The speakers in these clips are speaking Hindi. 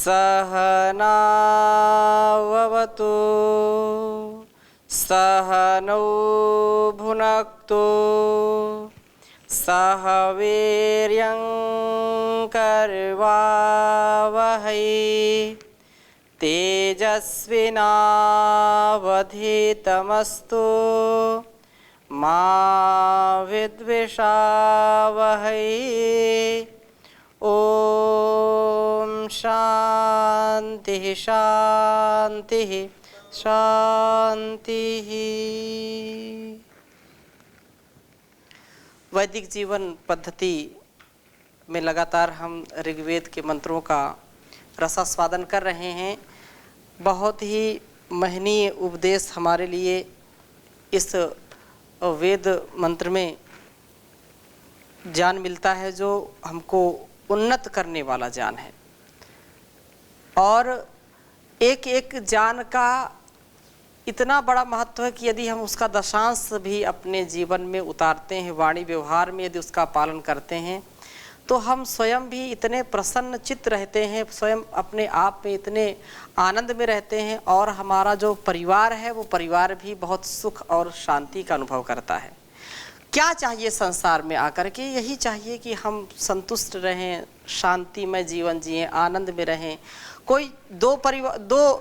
सहनाववतु सहनौ भुनक्तु सह वीर्यं करवावहै तेजस्विनावधीतमस्तु मा विद्विषावहै। ओम शांति शांति शांति। वैदिक जीवन पद्धति में लगातार हम ऋग्वेद के मंत्रों का रसास्वादन कर रहे हैं। बहुत ही महनीय उपदेश हमारे लिए इस वेद मंत्र में ज्ञान मिलता है, जो हमको उन्नत करने वाला ज्ञान है। और एक एक ज्ञान का इतना बड़ा महत्व है कि यदि हम उसका दशांश भी अपने जीवन में उतारते हैं, वाणी व्यवहार में यदि उसका पालन करते हैं, तो हम स्वयं भी इतने प्रसन्न चित्त रहते हैं, स्वयं अपने आप में इतने आनंद में रहते हैं, और हमारा जो परिवार है वो परिवार भी बहुत सुख और शांति का अनुभव करता है। क्या चाहिए संसार में आकर के? यही चाहिए कि हम संतुष्ट रहें, शांतिमय जीवन जिएं, आनंद में रहें। कोई दो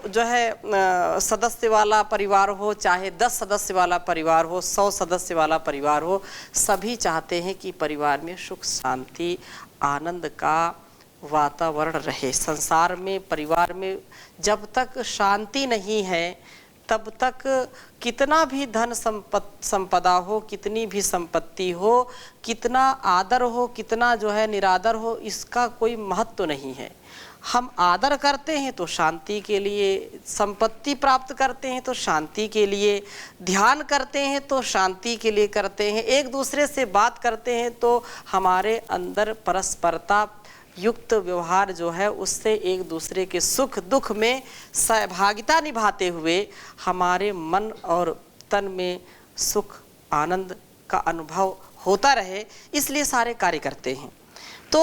जो है सदस्य वाला परिवार हो, चाहे 10 सदस्य वाला परिवार हो, 100 सदस्य वाला परिवार हो, सभी चाहते हैं कि परिवार में सुख शांति आनंद का वातावरण रहे। संसार में परिवार में जब तक शांति नहीं है, तब तक कितना भी धन संपदा हो, कितनी भी संपत्ति हो, कितना आदर हो, कितना जो है निरादर हो, इसका कोई महत्व नहीं है। हम आदर करते हैं तो शांति के लिए, संपत्ति प्राप्त करते हैं तो शांति के लिए, ध्यान करते हैं तो शांति के लिए करते हैं, एक दूसरे से बात करते हैं तो हमारे अंदर परस्परता युक्त व्यवहार जो है उससे एक दूसरे के सुख दुख में सहभागिता निभाते हुए हमारे मन और तन में सुख आनंद का अनुभव होता रहे, इसलिए सारे कार्य करते हैं। तो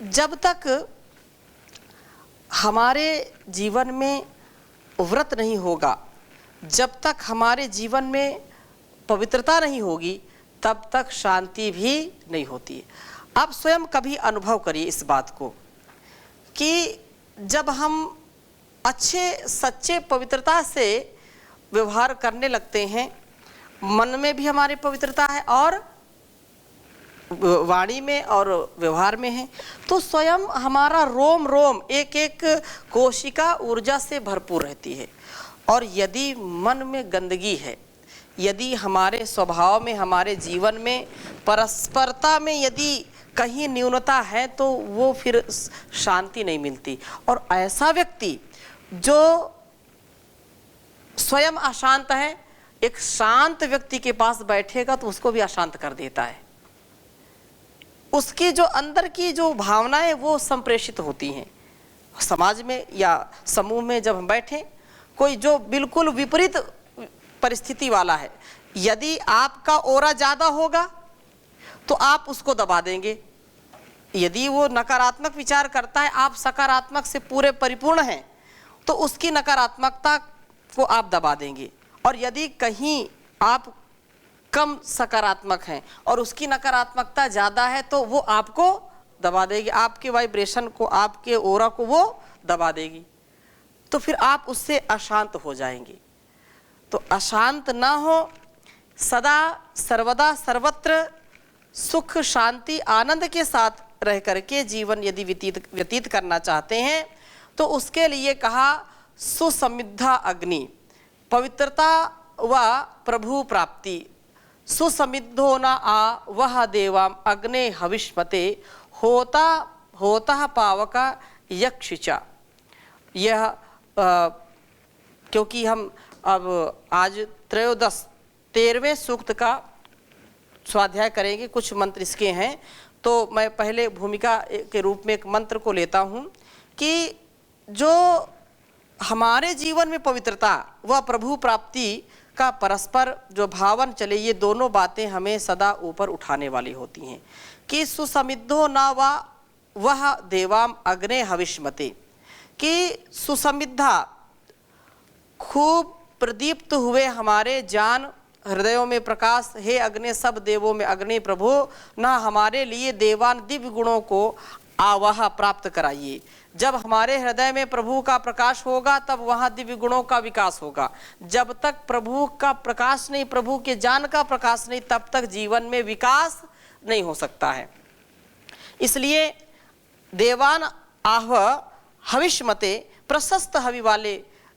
जब तक हमारे जीवन में व्रत नहीं होगा, जब तक हमारे जीवन में पवित्रता नहीं होगी, तब तक शांति भी नहीं होती है। आप स्वयं कभी अनुभव करिए इस बात को कि जब हम अच्छे सच्चे पवित्रता से व्यवहार करने लगते हैं, मन में भी हमारी पवित्रता है और वाणी में और व्यवहार में है, तो स्वयं हमारा रोम रोम एक एक कोशिका ऊर्जा से भरपूर रहती है। और यदि मन में गंदगी है, यदि हमारे स्वभाव में, हमारे जीवन में, परस्परता में यदि कहीं न्यूनता है, तो वो फिर शांति नहीं मिलती। और ऐसा व्यक्ति जो स्वयं अशांत है, एक शांत व्यक्ति के पास बैठेगा तो उसको भी अशांत कर देता है। उसकी जो अंदर की जो भावनाएं वो संप्रेषित होती हैं। समाज में या समूह में जब हम बैठें, कोई जो बिल्कुल विपरीत परिस्थिति वाला है, यदि आपका ओरा ज़्यादा होगा तो आप उसको दबा देंगे। यदि वो नकारात्मक विचार करता है, आप सकारात्मक से पूरे परिपूर्ण हैं, तो उसकी नकारात्मकता को आप दबा देंगे। और यदि कहीं आप कम सकारात्मक हैं और उसकी नकारात्मकता ज़्यादा है, तो वो आपको दबा देगी, आपके वाइब्रेशन को, आपके ओरा को वो दबा देगी। तो फिर आप उससे अशांत हो जाएंगे। तो अशांत ना हो, सदा सर्वदा सर्वत्र सुख शांति आनंद के साथ रह करके जीवन यदि व्यतीत करना चाहते हैं, तो उसके लिए कहा सुसमिद्धा अग्नि, पवित्रता व प्रभु प्राप्ति। सुसमिद्धो न आ वह देवाम अग्ने हविष्मते होता पावका यक्षिचा। यह क्योंकि हम अब आज 13वें सूक्त का स्वाध्याय करेंगे, कुछ मंत्र इसके हैं, तो मैं पहले भूमिका के रूप में एक मंत्र को लेता हूँ कि जो हमारे जीवन में पवित्रता व प्रभु प्राप्ति का परस्पर जो भावन चले, ये दोनों बातें हमें सदा ऊपर उठाने वाली होती हैं कि सुसमिद्धो न वा वह देवाम अग्ने हविष्मते, कि सुसमिद्धा खूब प्रदीप्त हुए हमारे जान हृदयों में प्रकाश, हे अग्नि सब देवों में अग्नि प्रभु, ना हमारे लिए देवान दिव्य गुणों को आवाह प्राप्त कराइए। जब हमारे हृदय में प्रभु का प्रकाश होगा तब वहाँ दिव्य गुणों का विकास होगा। जब तक प्रभु का प्रकाश नहीं, प्रभु के ज्ञान का प्रकाश नहीं, तब तक जीवन में विकास नहीं हो सकता है। इसलिए देवान आह हविष्मते, प्रशस्त हवि वाले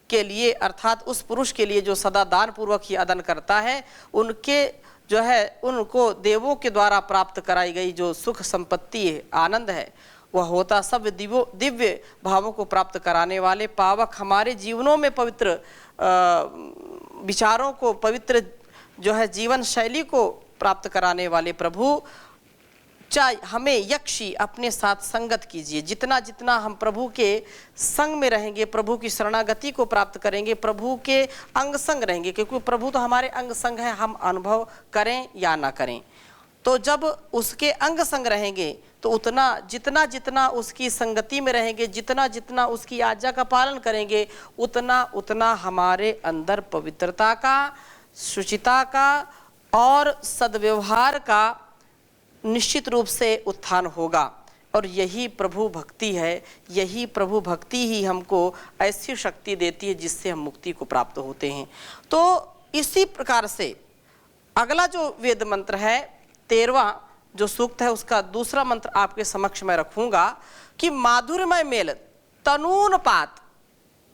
के लिए, अर्थात उस पुरुष के लिए जो सदा दान पूर्वक ही अदन करता है, उनके जो है उनको देवों के द्वारा प्राप्त कराई गई जो सुख संपत्ति है, आनंद है, वह होता सब दिव्य भावों को प्राप्त कराने वाले पावक, हमारे जीवनों में पवित्र विचारों को, पवित्र जो है जीवन शैली को प्राप्त कराने वाले प्रभु, चाहे हमें यक्षी अपने साथ संगत कीजिए। जितना जितना हम प्रभु के संग में रहेंगे, प्रभु की शरणागति को प्राप्त करेंगे, प्रभु के अंग संग रहेंगे, क्योंकि प्रभु तो हमारे अंग संग है, हम अनुभव करें या ना करें। तो जब उसके अंग संग रहेंगे तो उतना जितना जितना उसकी संगति में रहेंगे, जितना जितना उसकी आज्ञा का पालन करेंगे, उतना उतना हमारे अंदर पवित्रता का, शुचिता का और सद्व्यवहार का निश्चित रूप से उत्थान होगा। और यही प्रभु भक्ति है, यही प्रभु भक्ति ही हमको ऐसी शक्ति देती है जिससे हम मुक्ति को प्राप्त होते हैं। तो इसी प्रकार से अगला जो वेद मंत्र है, 13वां जो सूक्त है, उसका दूसरा मंत्र आपके समक्ष मैं रखूंगा कि माधुर्यमय मेल तनून पात,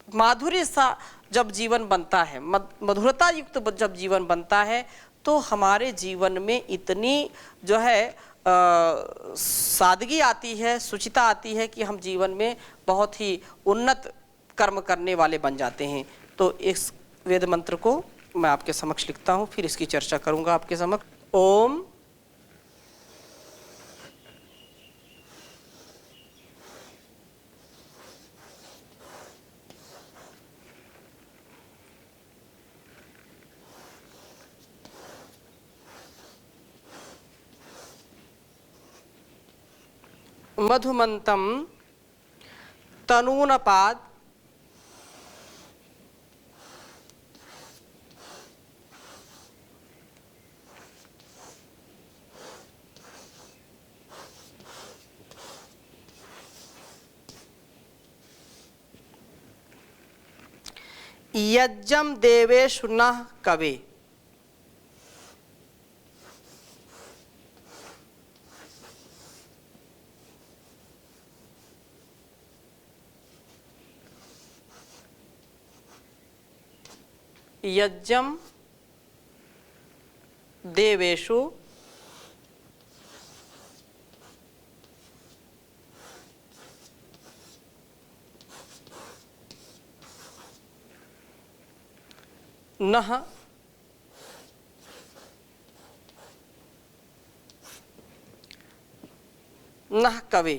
माधुर्य सा जब जीवन बनता है, मधुरता युक्त जब जीवन बनता है, तो हमारे जीवन में इतनी जो है सादगी आती है, शुचिता आती है कि हम जीवन में बहुत ही उन्नत कर्म करने वाले बन जाते हैं। तो इस वेद मंत्र को मैं आपके समक्ष लिखता हूँ, फिर इसकी चर्चा करूँगा आपके समक्ष। ओम मधुमंतम तनूनपाद यज्ञम देवेषु नः कवे। यज्ञम देवेषु नः नः कवे।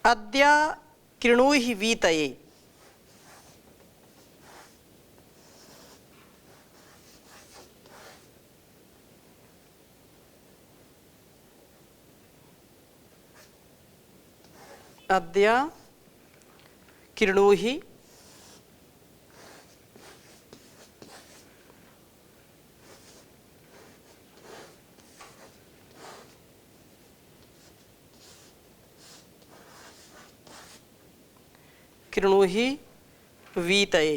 अद्य कृणुहि वीतये। अद्य कृणुहि कृणुहि वीतये।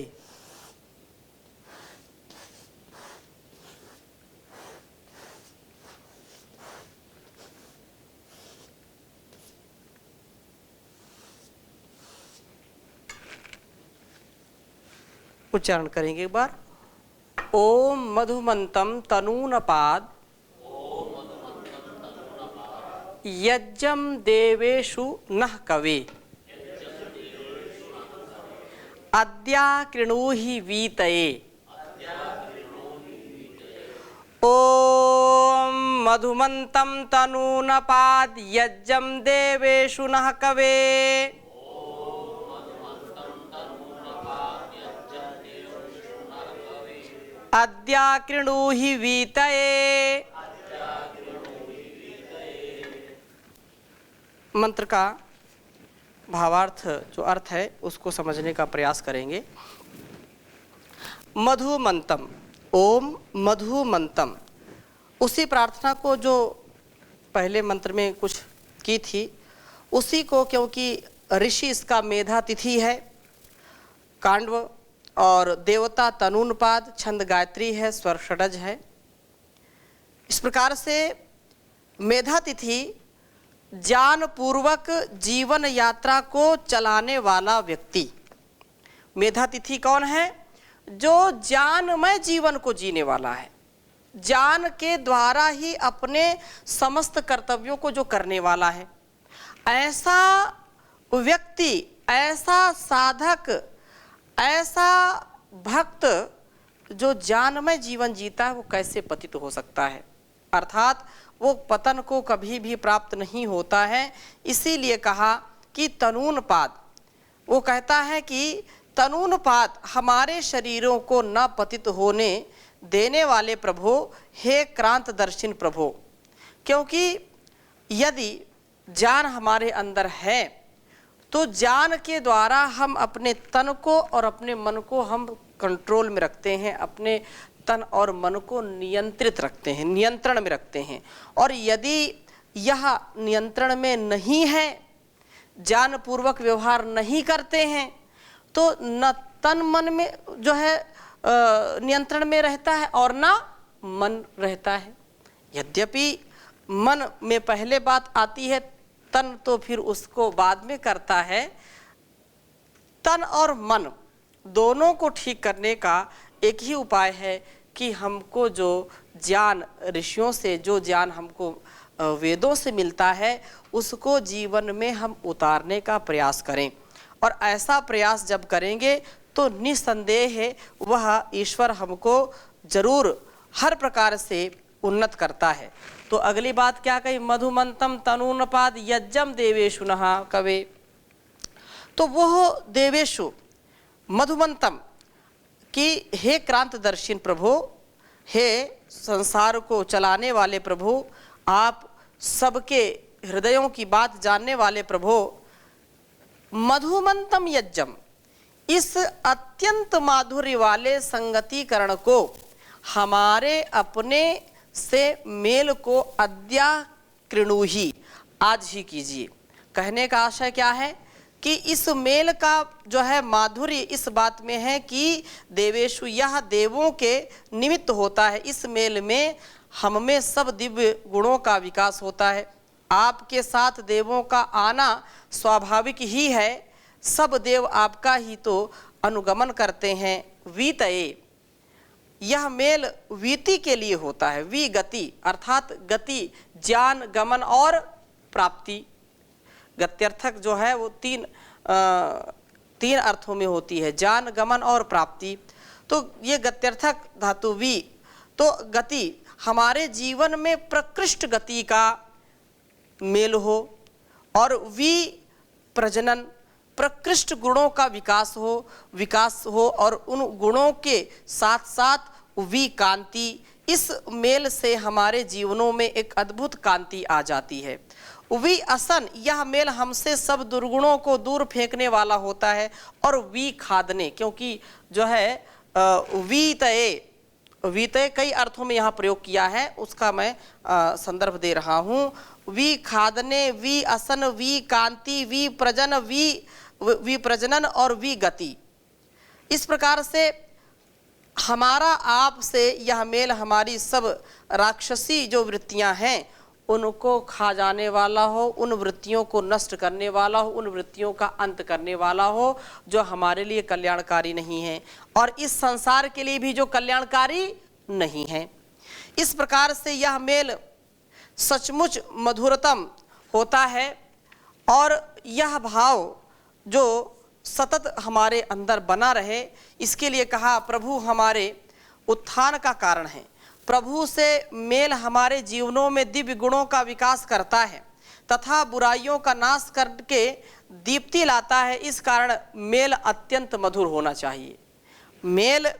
उच्चारण करेंगे एक बार। ओम मधुमंतम तनूनपाद यज्ञम देवेषु नः कवे। अद्या कृणुहि वीतये। ओम मधुमंतम तनूनपाद यज्ञम देवेषु नः कवे। अद्या कृणुहि वीतये। मंत्र का भावार्थ जो अर्थ है उसको समझने का प्रयास करेंगे। मधुमंतम, ओम मधुमंतम, उसी प्रार्थना को जो पहले मंत्र में कुछ की थी उसी को, क्योंकि ऋषि इसका मेधा तिथि है, कांडव, और देवता तनूनपाद, छंद गायत्री है, स्वर षडज है। इस प्रकार से मेधा तिथि ज्ञान पूर्वक जीवन यात्रा को चलाने वाला व्यक्ति। मेधा तिथि कौन है? जो ज्ञानमय जीवन को जीने वाला है, ज्ञान के द्वारा ही अपने समस्त कर्तव्यों को जो करने वाला है, ऐसा व्यक्ति, ऐसा साधक, ऐसा भक्त जो ज्ञानमय जीवन जीता है वो कैसे पतित हो सकता है? अर्थात वो पतन को कभी भी प्राप्त नहीं होता है। इसीलिए कहा कि तनूनपाद, वो कहता है कि तनूनपाद, हमारे शरीरों को न पतित होने देने वाले प्रभु, हे क्रांतदर्शिन प्रभु। क्योंकि यदि ज्ञान हमारे अंदर है तो ज्ञान के द्वारा हम अपने तन को और अपने मन को हम कंट्रोल में रखते हैं, अपने तन और मन को नियंत्रित रखते हैं, नियंत्रण में रखते हैं। और यदि यह नियंत्रण में नहीं है, ज्ञान पूर्वक व्यवहार नहीं करते हैं, तो न तन मन में जो है नियंत्रण में रहता है और न मन रहता है। यद्यपि मन में पहले बात आती है, तन तो फिर उसको बाद में करता है। तन और मन दोनों को ठीक करने का एक ही उपाय है कि हमको जो ज्ञान ऋषियों से, जो ज्ञान हमको वेदों से मिलता है, उसको जीवन में हम उतारने का प्रयास करें। और ऐसा प्रयास जब करेंगे तो निस्संदेह है वह ईश्वर हमको जरूर हर प्रकार से उन्नत करता है। तो अगली बात क्या कही? मधुमंतम तनूनपाद यज्ञम देवेशु नः कवे। तो वह देवेशु मधुमंतम कि हे क्रांतदर्शिन प्रभु, हे संसार को चलाने वाले प्रभु, आप सबके हृदयों की बात जानने वाले प्रभु, मधुमंतम यज्ञम, इस अत्यंत माधुर्य वाले संगतिकरण को हमारे अपने से मेल को अद्या कृणुहि, आज ही कीजिए। कहने का आशय क्या है कि इस मेल का जो है माधुर्य इस बात में है कि देवेशु, यह देवों के निमित्त होता है। इस मेल में हम में सब दिव्य गुणों का विकास होता है। आपके साथ देवों का आना स्वाभाविक ही है। सब देव आपका ही तो अनुगमन करते हैं। वीतये, यह मेल वीति के लिए होता है। वी गति, अर्थात गति, ज्ञान, गमन और प्राप्ति। गत्यर्थक जो है वो तीन अर्थों में होती है, ज्ञान, गमन और प्राप्ति। तो ये गत्यर्थक धातु वी, तो गति, हमारे जीवन में प्रकृष्ट गति का मेल हो, और वी प्रजनन, प्रकृष्ट गुणों का विकास हो, और उन गुणों के साथ साथ वी कांति, इस मेल से हमारे जीवनों में एक अद्भुत कांति आ जाती है। वी असन, यह मेल हमसे सब दुर्गुणों को दूर फेंकने वाला होता है। और वी खादने, क्योंकि जो है वीतये, वीतये कई अर्थों में यहाँ प्रयोग किया है, उसका मैं संदर्भ दे रहा हूँ। वी खादने, वी असन, वी कांति, वी प्रजन, वी प्रजनन और वी गति। इस प्रकार से हमारा आपसे यह मेल हमारी सब राक्षसी जो वृत्तियां हैं उनको खा जाने वाला हो, उन वृत्तियों को नष्ट करने वाला हो, उन वृत्तियों का अंत करने वाला हो जो हमारे लिए कल्याणकारी नहीं है और इस संसार के लिए भी जो कल्याणकारी नहीं है। इस प्रकार से यह मेल सचमुच मधुरतम होता है और यह भाव जो सतत हमारे अंदर बना रहे, इसके लिए कहा प्रभु हमारे उत्थान का कारण है। प्रभु से मेल हमारे जीवनों में दिव्य गुणों का विकास करता है तथा बुराइयों का नाश करके दीप्ति लाता है। इस कारण मेल अत्यंत मधुर होना चाहिए। मेल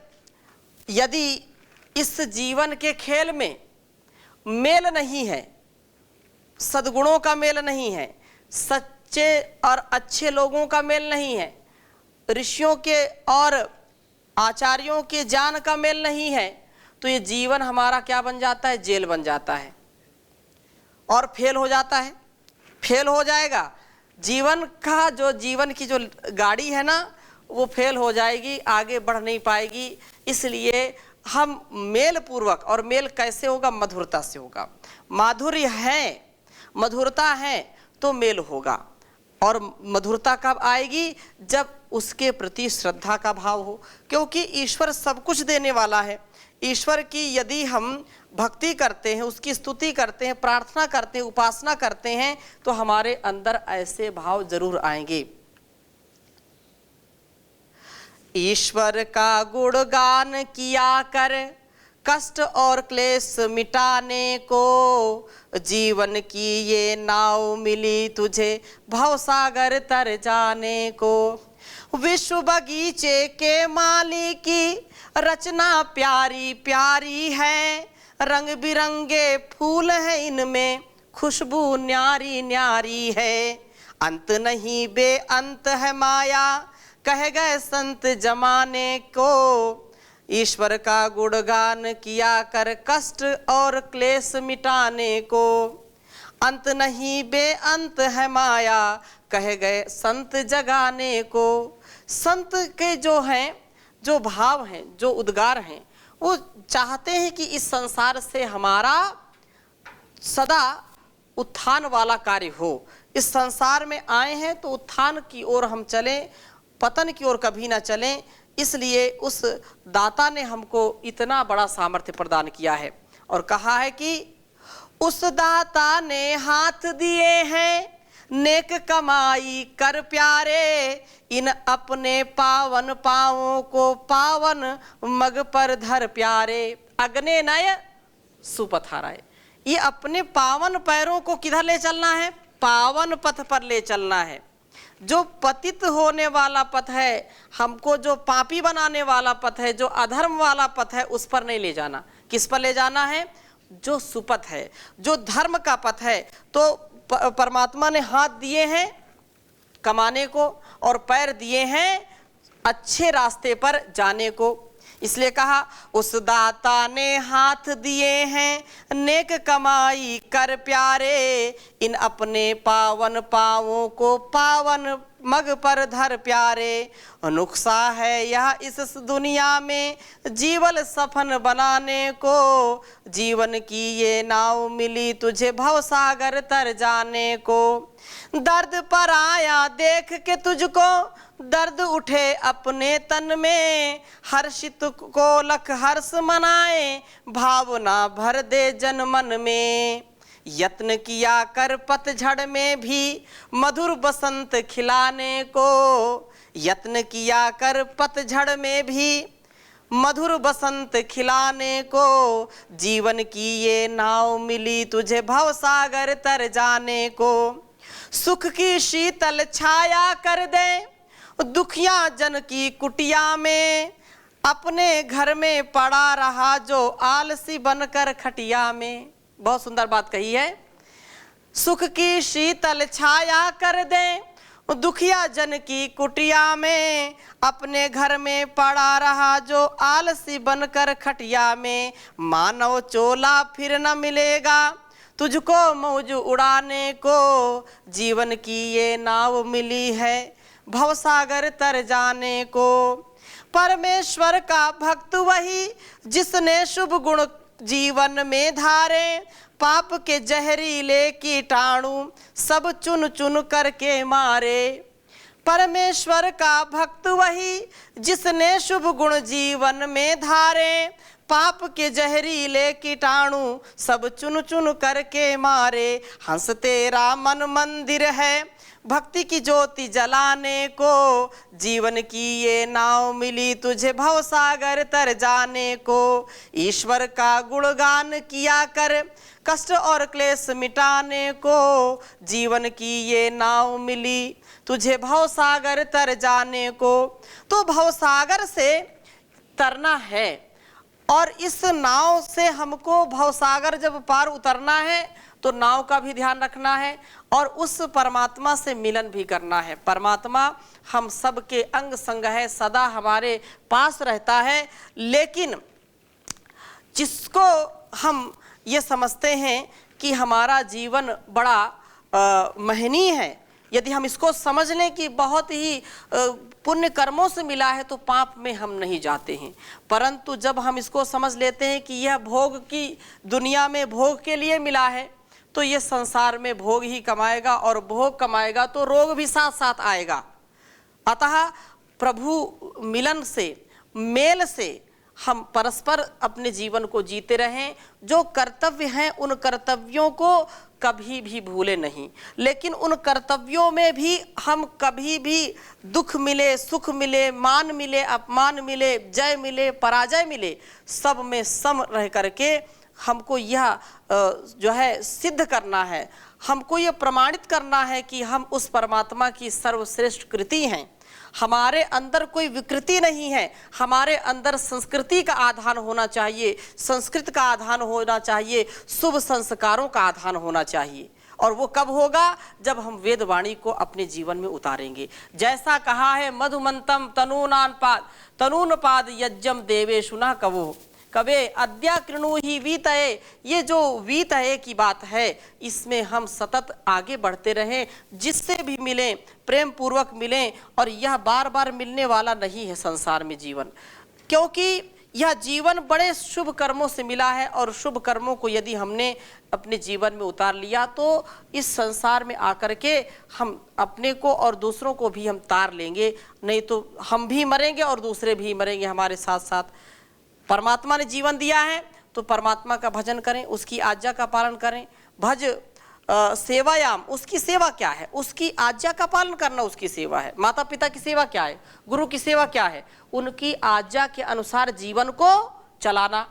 यदि इस जीवन के खेल में मेल नहीं है, सद्गुणों का मेल नहीं है, सच्चे और अच्छे लोगों का मेल नहीं है, ऋषियों के और आचार्यों के ज्ञान का मेल नहीं है, तो ये जीवन हमारा क्या बन जाता है? जेल बन जाता है और फेल हो जाता है, फेल हो जाएगा। जीवन का जो जीवन की जो गाड़ी है ना, वो फेल हो जाएगी, आगे बढ़ नहीं पाएगी। इसलिए हम मेल पूर्वक, और मेल कैसे होगा? मधुरता से होगा। माधुर्य है, मधुरता है तो मेल होगा। और मधुरता कब आएगी? जब उसके प्रति श्रद्धा का भाव हो, क्योंकि ईश्वर सब कुछ देने वाला है। ईश्वर की यदि हम भक्ति करते हैं, उसकी स्तुति करते हैं, प्रार्थना करते हैं, उपासना करते हैं, तो हमारे अंदर ऐसे भाव जरूर आएंगे। ईश्वर का गुणगान किया कर, कष्ट और क्लेश मिटाने को, जीवन की ये नाव मिली तुझे, भवसागर तर जाने को। विश्व बगीचे के माली की रचना प्यारी प्यारी है, रंग बिरंगे फूल हैं इनमें, खुशबू न्यारी न्यारी है। अंत नहीं बेअंत है माया, कह गए संत जमाने को। ईश्वर का गुणगान किया कर, कष्ट और क्लेश मिटाने को। अंत नहीं बेअंत है माया, कह गए संत जगाने को। संत के जो हैं, जो भाव हैं, जो उद्गार हैं, वो चाहते हैं कि इस संसार से हमारा सदा उत्थान वाला कार्य हो। इस संसार में आए हैं तो उत्थान की ओर हम चलें, पतन की ओर कभी ना चलें। इसलिए उस दाता ने हमको इतना बड़ा सामर्थ्य प्रदान किया है और कहा है कि उस दाता ने हाथ दिए हैं, नेक कमाई कर प्यारे, इन अपने पावन पाँवों को पावन मग पर धर प्यारे। अग्ने नय सुपथाराय, ये अपने पावन पैरों को किधर ले चलना है? पावन पथ पर ले चलना है। जो पतित होने वाला पथ है, हमको जो पापी बनाने वाला पथ है, जो अधर्म वाला पथ है, उस पर नहीं ले जाना। किस पर ले जाना है? जो सुपथ है, जो धर्म का पथ है। तो परमात्मा ने हाथ दिए हैं कमाने को और पैर दिए हैं अच्छे रास्ते पर जाने को। इसलिए कहा उस दाता ने हाथ दिए हैं, नेक कमाई कर प्यारे, इन अपने पावन पाँवों को पावन मग पर धर प्यारे। नुक्सा है यह इस दुनिया में, जीवन सफल बनाने को, जीवन की ये नाव मिली तुझे, भवसागर तर जाने को। दर्द पर आया देख के तुझको, दर्द उठे अपने तन में, हर्षित को लख हर्ष मनाए, भावना भर दे जन मन में। यत्न किया कर पतझड़ में भी, मधुर बसंत खिलाने को। यत्न किया कर पतझड़ में भी, मधुर बसंत खिलाने को, जीवन की ये नाव मिली तुझे, भवसागर तर जाने को। सुख की शीतल छाया कर दे, दुखिया जन की कुटिया में, अपने घर में पड़ा रहा जो आलसी बनकर खटिया में। बहुत सुंदर बात कही है। सुख की शीतल छाया कर दे, दुखिया जन की कुटिया में, अपने घर में पड़ा रहा जो आलसी बनकर खटिया में। मानव चोला फिर न मिलेगा तुझको मौज उड़ाने को, जीवन की ये नाव मिली है, भवसागर तर जाने को। परमेश्वर का भक्त वही, जिसने शुभ गुण जीवन में धारे, पाप के जहरीले कीटाणु सब चुन चुन करके मारे। परमेश्वर का भक्त वही, जिसने शुभ गुण जीवन में धारे, पाप के जहरीले कीटाणु सब चुन चुन करके मारे। हंस तेरा मन मंदिर है, भक्ति की ज्योति जलाने को, जीवन की ये नाव मिली तुझे, भवसागर तर जाने को। ईश्वर का गुणगान किया कर, कष्ट और क्लेश मिटाने को, जीवन की ये नाव मिली तुझे, भवसागर तर जाने को। तो भवसागर से तरना है और इस नाव से हमको भवसागर जब पार उतरना है तो नाव का भी ध्यान रखना है और उस परमात्मा से मिलन भी करना है। परमात्मा हम सब के अंग संग है, सदा हमारे पास रहता है, लेकिन जिसको हम ये समझते हैं कि हमारा जीवन बड़ा महनीय है, यदि हम इसको समझ लें कि बहुत ही पुण्य कर्मों से मिला है तो पाप में हम नहीं जाते हैं। परंतु जब हम इसको समझ लेते हैं कि यह भोग की दुनिया में भोग के लिए मिला है तो ये संसार में भोग ही कमाएगा और भोग कमाएगा तो रोग भी साथ साथ आएगा। अतः प्रभु मिलन से, मेल से हम परस्पर अपने जीवन को जीते रहें। जो कर्तव्य हैं उन कर्तव्यों को कभी भी भूले नहीं, लेकिन उन कर्तव्यों में भी हम कभी भी दुख मिले, सुख मिले, मान मिले, अपमान मिले, जय मिले, पराजय मिले, सब में सम रह करके हमको यह जो है सिद्ध करना है, हमको यह प्रमाणित करना है कि हम उस परमात्मा की सर्वश्रेष्ठ कृति हैं। हमारे अंदर कोई विकृति नहीं है, हमारे अंदर संस्कृति का आधान होना चाहिए, संस्कृत का आधान होना चाहिए, शुभ संस्कारों का आधान होना चाहिए। और वो कब होगा? जब हम वेद वाणी को अपने जीवन में उतारेंगे। जैसा कहा है मधुमंतम तनून पाद यज्ञम देवेषु न कवो कवे अद्या कृणु ही वीतये। ये जो वीतये की बात है, इसमें हम सतत आगे बढ़ते रहें, जिससे भी मिलें प्रेम पूर्वक मिलें। और यह बार बार मिलने वाला नहीं है संसार में जीवन, क्योंकि यह जीवन बड़े शुभ कर्मों से मिला है और शुभ कर्मों को यदि हमने अपने जीवन में उतार लिया तो इस संसार में आकर के हम अपने को और दूसरों को भी हम तार लेंगे, नहीं तो हम भी मरेंगे और दूसरे भी मरेंगे हमारे साथ साथ। परमात्मा ने जीवन दिया है तो परमात्मा का भजन करें, उसकी आज्ञा का पालन करें। भज सेवायाम, उसकी सेवा क्या है? उसकी आज्ञा का पालन करना उसकी सेवा है। माता पिता की सेवा क्या है? गुरु की सेवा क्या है? उनकी आज्ञा के अनुसार जीवन को चलाना।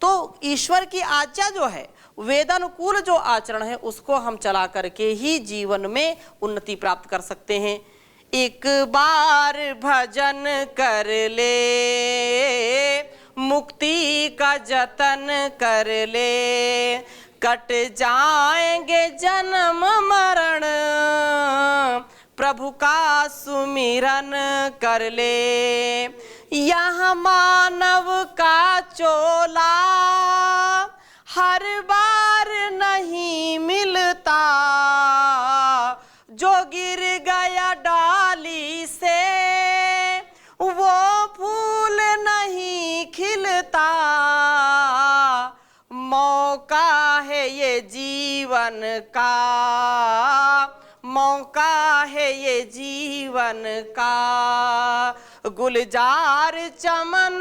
तो ईश्वर की आज्ञा जो है, वेदानुकूल जो आचरण है, उसको हम चला करके ही जीवन में उन्नति प्राप्त कर सकते हैं। एक बार भजन कर ले, मुक्ति का जतन कर ले, कट जाएंगे जन्म मरण, प्रभु का सुमिरन कर ले। यह मानव का चोला हर बार नहीं मिलता, जो गिर गया डाली से वो फूल नहीं खिलता। मौका है ये जीवन का, मौका है ये जीवन का, गुलजार चमन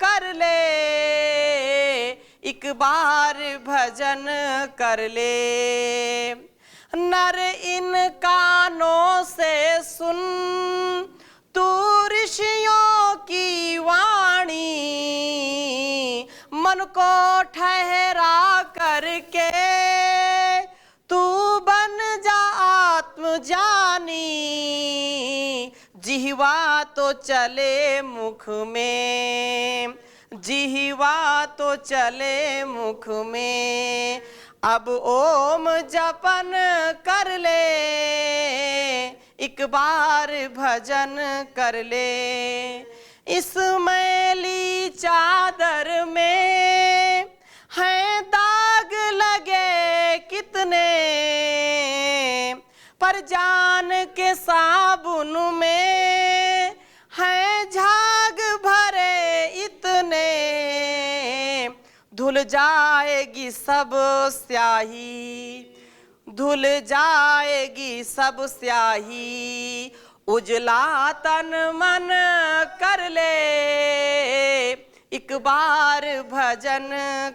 कर ले, एक बार भजन कर ले। नर इन कानों से सुन तू ऋषियों की वाणी, मन को ठहरा करके तू बन जा आत्म जानी। जिह्वा तो चले मुख में, जिह्वा तो चले मुख में, अब ओम जपन कर ले, एक बार भजन कर ले। इस मैली चादर में हैं दाग लगे कितने, पर जान के साबुन में हैं झाग भरे इतने। धुल जाएगी सब स्याही, धुल जाएगी सब स्याही, उजला तन मन कर ले, एक बार भजन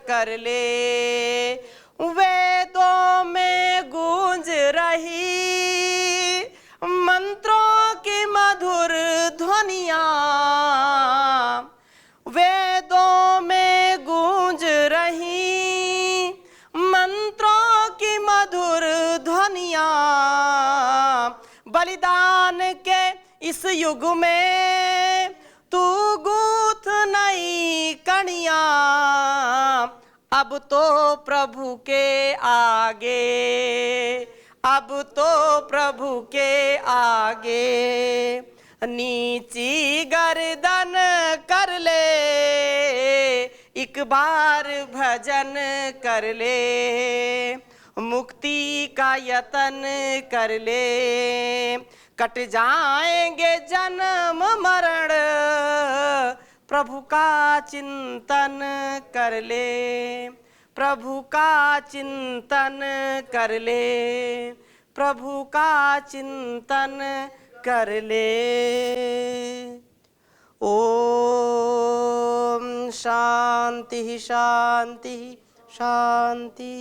कर ले। वेदों में गूंज रही मंत्रों की मधुर ध्वनियाँ, वेदों में गूंज रही मंत्रों की मधुर ध्वनियाँ। बलिदान के इस युग में तू गूथ नहीं कणिया अब तो प्रभु के आगे, अब तो प्रभु के आगे नीची गर्दन कर ले, एक बार भजन कर ले, मुक्ति का यतन कर ले, कट जाएंगे जन्म मरण, प्रभु का चिंतन कर ले, प्रभु का चिंतन कर ले, प्रभु का चिंतन कर ले। ओम शांति शांति शांति।